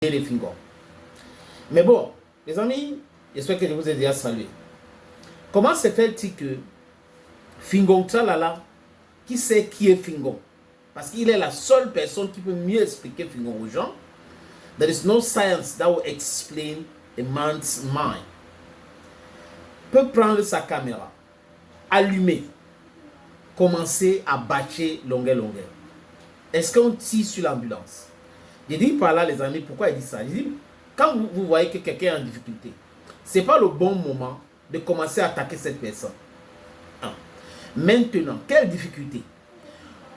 les Fingon. Mais bon, les amis, j'espère que je vous ai déjà salué. Comment se fait-il que Fingon Tralala, qui sait qui est Fingon, parce qu'il est la seule personne qui peut mieux expliquer Fingon aux gens. There is no science that will explain a man's mind. Peut prendre sa caméra, allumer, commencer à batcher longueur. Est-ce qu'on tire sur l'ambulance? Je dis par là, les amis, pourquoi il dit ça? Je dis, quand vous voyez que quelqu'un est en difficulté, ce n'est pas le bon moment de commencer à attaquer cette personne. Maintenant, quelle difficulté?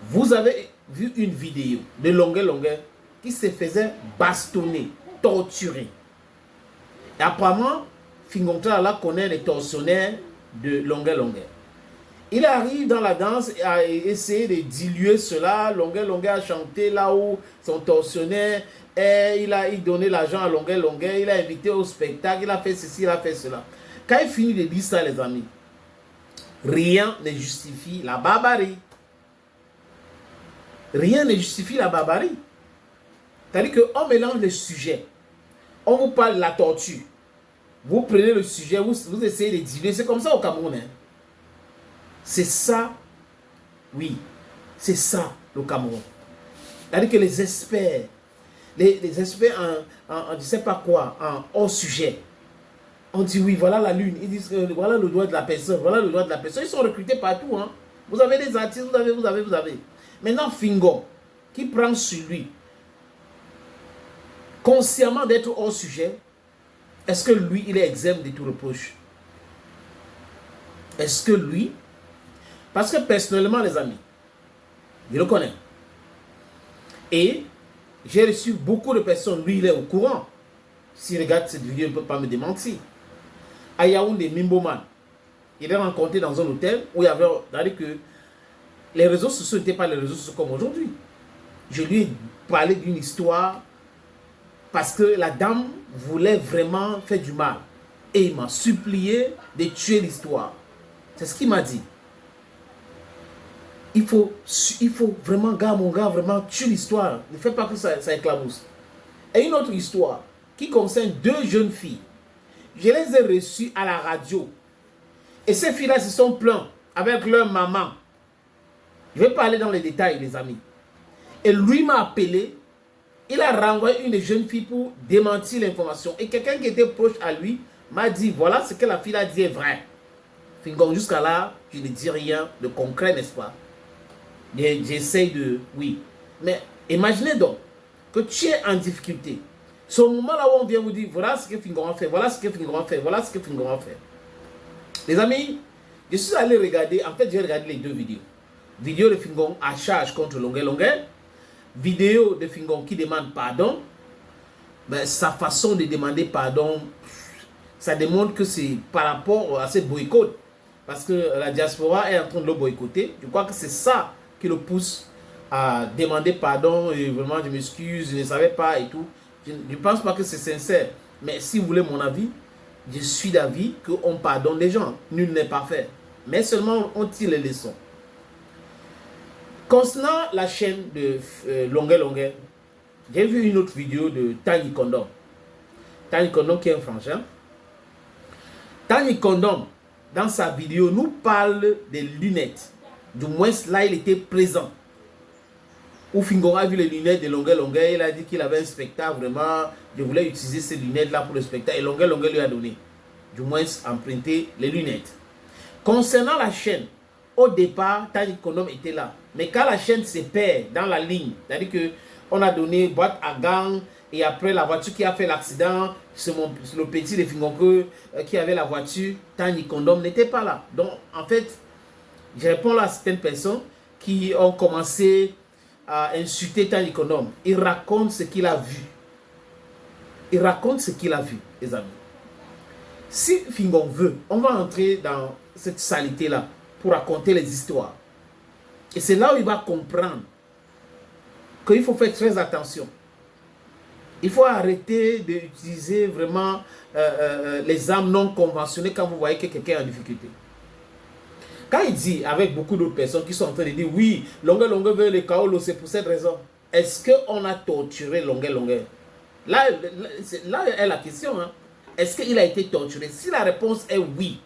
Vous avez vu une vidéo de longueur qui se faisait bastonner, torturer. Et apparemment, Fingon Tralala connaît les tortionnaires de longueur. Il arrive dans la danse à essayer de diluer cela. Longueur a chanté là où son tortionnaire est. Il a donné l'argent à longueur. Il a invité au spectacle. Il a fait ceci, il a fait cela. Quand il finit de dire ça, les amis, rien ne justifie la barbarie. Rien ne justifie la barbarie. C'est-à-dire qu'on mélange les sujets. On vous parle de la torture. Vous prenez le sujet, vous essayez de diluer. C'est comme ça au Cameroun. Hein. C'est ça, oui, c'est ça le Cameroun. C'est-à-dire que les experts, les experts en je ne sais pas quoi, en hors sujet, on dit oui, voilà la lune. Ils disent voilà le doigt de la personne, voilà le doigt de la personne. Ils sont recrutés partout. Hein. Vous avez des artistes, vous avez. Maintenant, Fingon, qui prend sur lui, consciemment d'être hors sujet, est-ce que lui, il est exempt de tout reproche? Est-ce que lui, parce que personnellement, les amis, je le connais. Et j'ai reçu beaucoup de personnes, lui, il est au courant. S'il regarde cette vidéo, il ne peut pas me démentir. À Yaoundé, Mimboman, il est rencontré dans un hôtel où il y avait, c'est-à-dire que les réseaux sociaux n'étaient pas les réseaux sociaux comme aujourd'hui. Je lui ai parlé d'une histoire parce que la dame voulait vraiment faire du mal. Et il m'a supplié de tuer l'histoire. C'est ce qu'il m'a dit. Il faut vraiment, mon gars, vraiment tuer l'histoire. Ne fais pas que ça éclabousse. Et une autre histoire qui concerne deux jeunes filles. Je les ai reçues à la radio. Et ces filles-là se sont plaintes avec leur maman. Je vais parler dans les détails, les amis. Et lui m'a appelé. Il a renvoyé une des jeunes filles pour démentir l'information. Et quelqu'un qui était proche à lui m'a dit, voilà ce que la fille a dit est vrai. Fingon, jusqu'à là, je ne dis rien de concret, n'est-ce pas? J'essaie de... Oui. Mais imaginez donc que tu es en difficulté. C'est au moment là où on vient vous dire, voilà ce que Fingon a fait, voilà ce que Fingon a fait, voilà ce que Fingon a fait. Les amis, je suis allé regarder, en fait j'ai regardé les deux vidéos. Vidéo de Fingon à charge contre longueur. Vidéo de Fingon qui demande pardon. Ben, sa façon de demander pardon, ça démontre que c'est par rapport à ces boycotts. Parce que la diaspora est en train de le boycotter. Je crois que c'est ça qui le pousse à demander pardon. Et vraiment, je m'excuse, je ne savais pas et tout. Je ne pense pas que c'est sincère. Mais si vous voulez mon avis, je suis d'avis qu'on pardonne les gens. Nul n'est parfait. Mais seulement on tire les leçons. Concernant la chaîne de longueur, j'ai vu une autre vidéo de Tani Condom. Tani Condom qui est un frangin. Tani Condom, dans sa vidéo, nous parle des lunettes. Du moins, là, il était présent. Où Fingon a vu les lunettes de longueur. Il a dit qu'il avait un spectacle, vraiment. Je voulais utiliser ces lunettes-là pour le spectacle. Et longueur lui a donné. Du moins, emprunté les lunettes. Concernant la chaîne, au départ, Tani Condom était là. Mais quand la chaîne se perd dans la ligne, c'est-à-dire qu'on a donné boîte à gang, et après la voiture qui a fait l'accident, c'est le petit de Fingon qui avait la voiture, Tani Condom n'était pas là. Donc, en fait, je réponds là à certaines personnes qui ont commencé à insulter Tani Condom. Il raconte ce qu'il a vu. Il raconte ce qu'il a vu, les amis. Si Fingon veut, on va entrer dans cette saleté-là pour raconter les histoires. Et c'est là où il va comprendre qu'il faut faire très attention. Il faut arrêter d'utiliser vraiment les armes non conventionnées quand vous voyez que quelqu'un est en difficulté. Quand il dit, avec beaucoup d'autres personnes qui sont en train de dire, oui, longueur veut le Kaolo, c'est pour cette raison. Est-ce qu'on a torturé longueur? Là est la question. Hein. Est-ce qu'il a été torturé? Si la réponse est oui,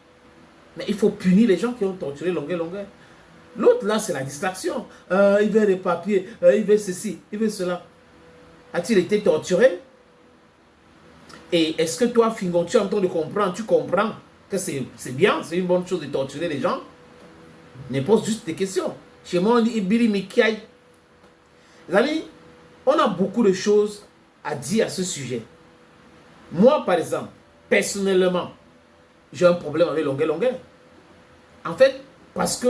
mais il faut punir les gens qui ont torturé Longueuil. L'autre là, c'est la distraction. Il veut des papiers, il veut ceci, il veut cela. A-t-il été torturé? Et est-ce que toi, Fingon, tu es en train de comprendre, tu comprends que c'est bien, c'est une bonne chose de torturer les gens? Ne pose juste des questions. Chez moi, on dit Ibiri Mikiaï. Les amis, on a beaucoup de choses à dire à ce sujet. Moi, par exemple, personnellement, j'ai un problème avec Longueuil. En fait, parce que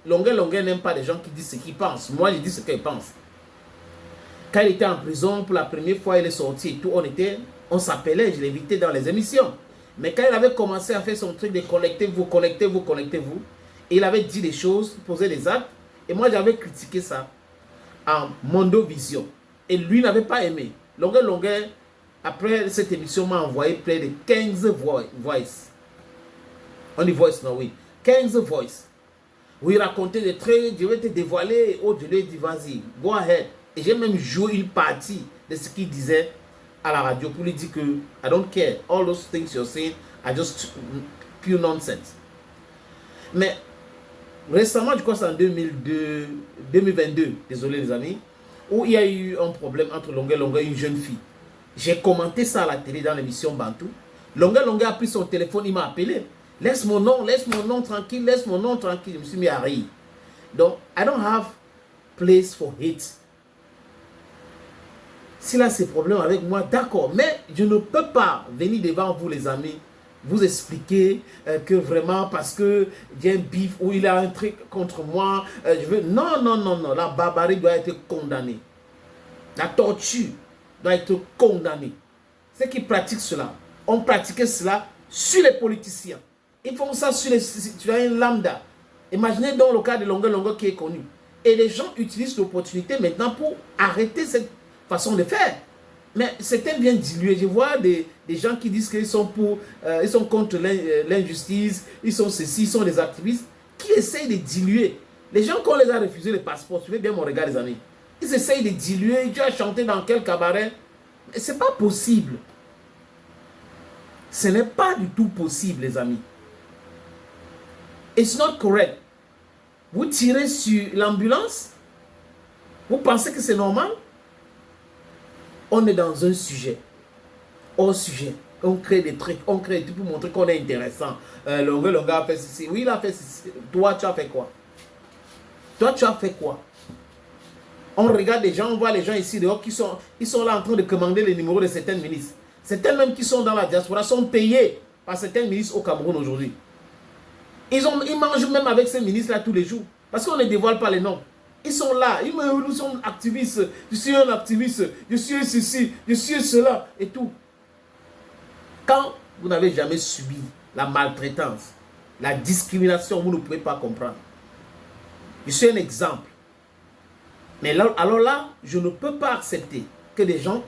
Longueuil n'aime pas les gens qui disent ce qu'ils pensent. Moi, je dis ce qu'ils pensent. Quand il était en prison, pour la première fois, il est sorti et tout, on s'appelait, je l'invitais dans les émissions. Mais quand il avait commencé à faire son truc de connectez-vous, il avait dit des choses, posé des actes, et moi j'avais critiqué ça en Mondovision. Et lui n'avait pas aimé. Longueuil, après cette émission, m'a envoyé près de 15 voice. On dit voice, non, oui. 15 voice. Où il racontait des trucs, je vais te dévoiler, et je lui ai dit, vas-y, go ahead. Et j'ai même joué une partie de ce qu'il disait à la radio pour lui dire que I don't care, all those things you're saying are just pure nonsense. Mais récemment, je crois que c'est en 2022, désolé les amis, où il y a eu un problème entre Longueuil et une jeune fille. J'ai commenté ça à la télé dans l'émission Bantou. Longueuil a pris son téléphone, il m'a appelé. Laisse mon nom tranquille, laisse mon nom tranquille. Je me suis mis à rire. Donc, I don't have place for hate. S'il a ces problèmes avec moi, d'accord. Mais je ne peux pas venir devant vous, les amis, vous expliquer que vraiment, parce que j'ai un bif ou il a un truc contre moi, je veux... Non. La barbarie doit être condamnée. La torture doit être condamnée. Ceux qui pratiquent cela, ont pratiqué cela sur les politiciens. Ils font ça sur les citoyens lambda. Imaginez donc le cas de Longueuil qui est connu. Et les gens utilisent l'opportunité maintenant pour arrêter cette façon de faire. Mais certains viennent diluer. Je vois des gens qui disent qu'ils sont pour, ils sont contre l'injustice, ils sont ceci, ils sont des activistes, qui essayent de diluer. Les gens, quand on les a refusé le passeport, suivez bien mon regard, les amis, ils essayent de diluer. Tu as chanté dans quel cabaret? Mais ce n'est pas possible. Ce n'est pas du tout possible, les amis. It's not correct. Vous tirez sur l'ambulance? Vous pensez que c'est normal? On est dans un sujet. Hors sujet. On crée des trucs. On crée des trucs pour montrer qu'on est intéressant. Longueuil a fait ceci. Oui, il a fait ceci. Toi, tu as fait quoi? Toi, tu as fait quoi? On regarde les gens, on voit les gens ici dehors ils sont là en train de commander les numéros de certains ministres. Certains même qui sont dans la diaspora sont payés par certains ministres au Cameroun aujourd'hui. Ils mangent même avec ces ministres-là tous les jours. Parce qu'on ne dévoile pas les noms. Ils sont là. Nous sommes activistes. Je suis un activiste. Je suis ceci. Je suis cela. Et tout. Quand vous n'avez jamais subi la maltraitance, la discrimination, vous ne pouvez pas comprendre. Je suis un exemple. Mais là, alors là, je ne peux pas accepter que des gens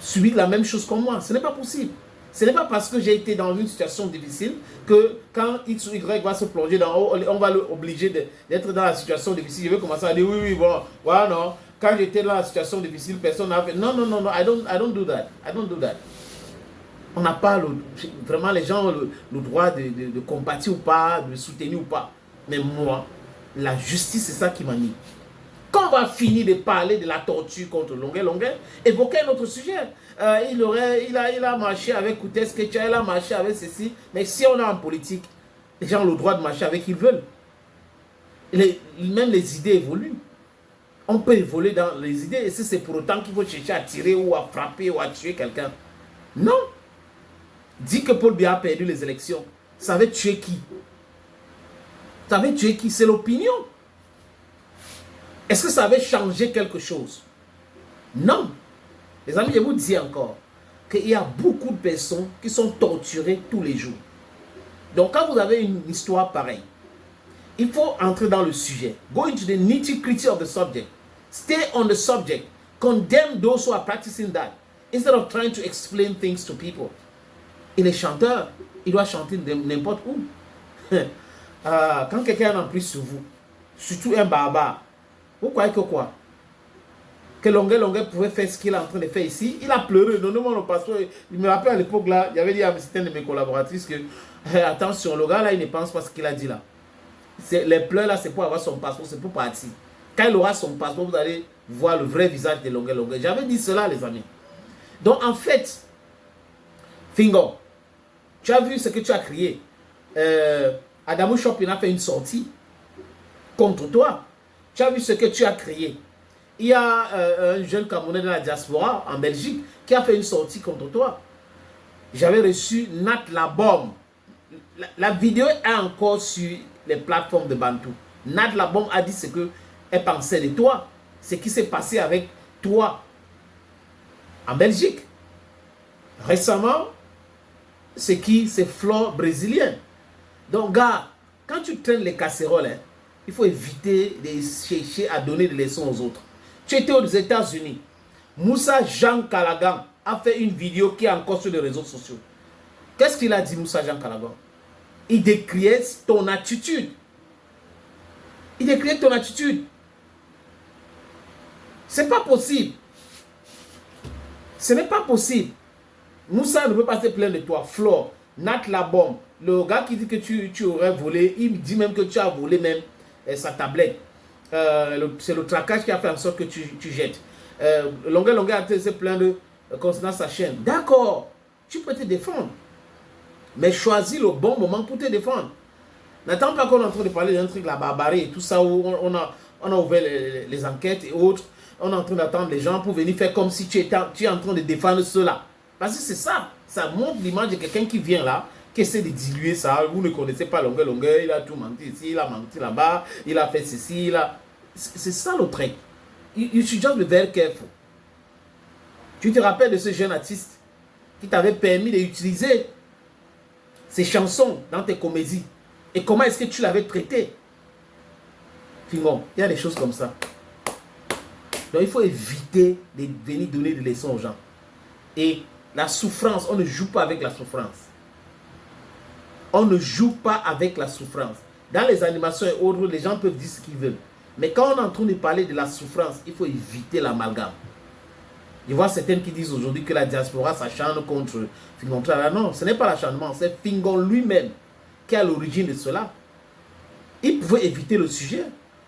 subissent la même chose que moi. Ce n'est pas possible. Ce n'est pas parce que j'ai été dans une situation difficile que quand X ou Y va se plonger dans haut, on va l'obliger d'être dans la situation difficile. Je vais commencer à dire oui, bon, voilà, non. Quand j'étais dans la situation difficile, personne n'a fait. Non, I don't do that. I don't do that. On n'a pas vraiment les gens le droit de compatir ou pas, de soutenir ou pas. Mais moi, la justice, c'est ça qui m'anime. Quand on va finir de parler de la torture contre Longueuil, évoquer un autre sujet. Il a marché avec Koutes Ketia, il a marché avec ceci. Mais si on est en politique, les gens ont le droit de marcher avec qui ils veulent. Même les idées évoluent. On peut évoluer dans les idées. Et si c'est pour autant qu'il faut chercher à tirer ou à frapper ou à tuer quelqu'un. Non. Dit que Paul Biya a perdu les élections. Ça avait tué qui? Ça avait tué qui? C'est l'opinion. Est-ce que ça avait changé quelque chose? Non. Les amis, je vous dis encore qu'il y a beaucoup de personnes qui sont torturées tous les jours. Donc, quand vous avez une histoire pareille, il faut entrer dans le sujet. Go into the nitty-gritty of the subject. Stay on the subject. Condemn those who are practicing that. Instead of trying to explain things to people. Il est chanteur. Il doit chanter n'importe où. Quand quelqu'un en prie sur vous, surtout un barbare, vous croyez que quoi? que Longuet pouvait faire ce qu'il est en train de faire ici. Il a pleuré. Normalement, le pasteur, il me rappelle à l'époque là, il avait dit à certaines de mes collaboratrices que attention, le gars là, il ne pense pas ce qu'il a dit là. Les pleurs là, c'est pour avoir son passeport, c'est pour partir. Quand il aura son passeport, vous allez voir le vrai visage de Longuet. J'avais dit cela, les amis. Donc, en fait, Fingo, tu as vu ce que tu as crié. Adamou Chopin a fait une sortie contre toi. Tu as vu ce que tu as crié. Il y a un jeune Camerounais dans la diaspora, en Belgique, qui a fait une sortie contre toi. J'avais reçu Nat la bombe. La vidéo est encore sur les plateformes de Bantou. Nat la bombe a dit ce qu'elle pensait de toi. Ce qui s'est passé avec toi en Belgique. Récemment, c'est qui? C'est Flore brésilien. Donc, gars, quand tu traînes les casseroles, hein, il faut éviter de chercher à donner des leçons aux autres. Tu étais aux États-Unis. Moussa Jean Callaghan a fait une vidéo qui est encore sur les réseaux sociaux. Qu'est-ce qu'il a dit, Moussa Jean Callaghan? Il décriait ton attitude. Il décriait ton attitude. C'est pas possible. Ce n'est pas possible. Moussa ne peut pas se plaindre de toi. Flore, Nat la bombe, le gars qui dit que tu aurais volé, il dit même que tu as volé même sa tablette. C'est le traquage qui a fait en sorte que tu jettes. Longuet a se plaindre concernant sa chaîne. D'accord, tu peux te défendre. Mais choisis le bon moment pour te défendre. N'attends pas qu'on est en train de parler d'un truc, la barbarie et tout ça, où on a ouvert les enquêtes et autres. On est en train d'attendre les gens pour venir faire comme si tu es en train de défendre cela. Parce que c'est ça. Ça montre l'image de quelqu'un qui vient là, qui essaie de diluer ça. Vous ne connaissez pas Longuet, il a tout menti ici, il a menti là-bas, il a fait ceci, c'est ça le truc. You should just be very careful. Tu te rappelles de ce jeune artiste qui t'avait permis d'utiliser ses chansons dans tes comédies. Et comment est-ce que tu l'avais traité? Fingon, il y a des choses comme ça. Donc il faut éviter de venir donner des leçons aux gens. Et la souffrance, on ne joue pas avec la souffrance. On ne joue pas avec la souffrance. Dans les animations et autres, les gens peuvent dire ce qu'ils veulent. Mais quand on est en train de parler de la souffrance, il faut éviter l'amalgame. Je vois certaines qui disent aujourd'hui que la diaspora s'acharne contre Fingon. Non, ce n'est pas l'acharnement, c'est Fingon lui-même qui est à l'origine de cela. Il pouvait éviter le sujet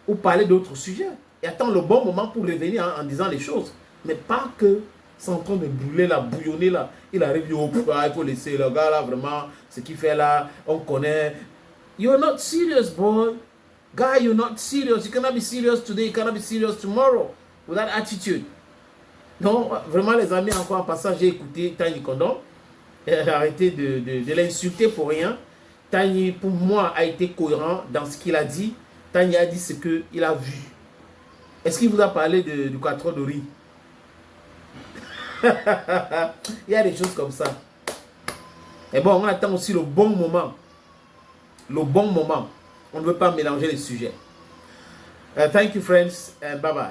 ou parler d'autres sujets et attendre le bon moment pour revenir en disant les choses. Mais pas que c'est en train de brûler là, bouillonner là. Il arrive, il faut laisser le gars là, vraiment, ce qu'il fait là, on connaît. You're not serious, boy. Guy, you're not serious. You cannot be serious today, you cannot be serious tomorrow. With that attitude. Non, vraiment les amis, encore en passant, j'ai écouté Tani Condom. Arrêtez de l'insulter pour rien. Tani, pour moi, a été cohérent dans ce qu'il a dit. Tani a dit ce qu'il a vu. Est-ce qu'il vous a parlé du 4 heures de riz? Il y a des choses comme ça. Et bon, on attend aussi le bon moment. Le bon moment. On ne veut pas mélanger les sujets. Thank you, friends, and bye-bye.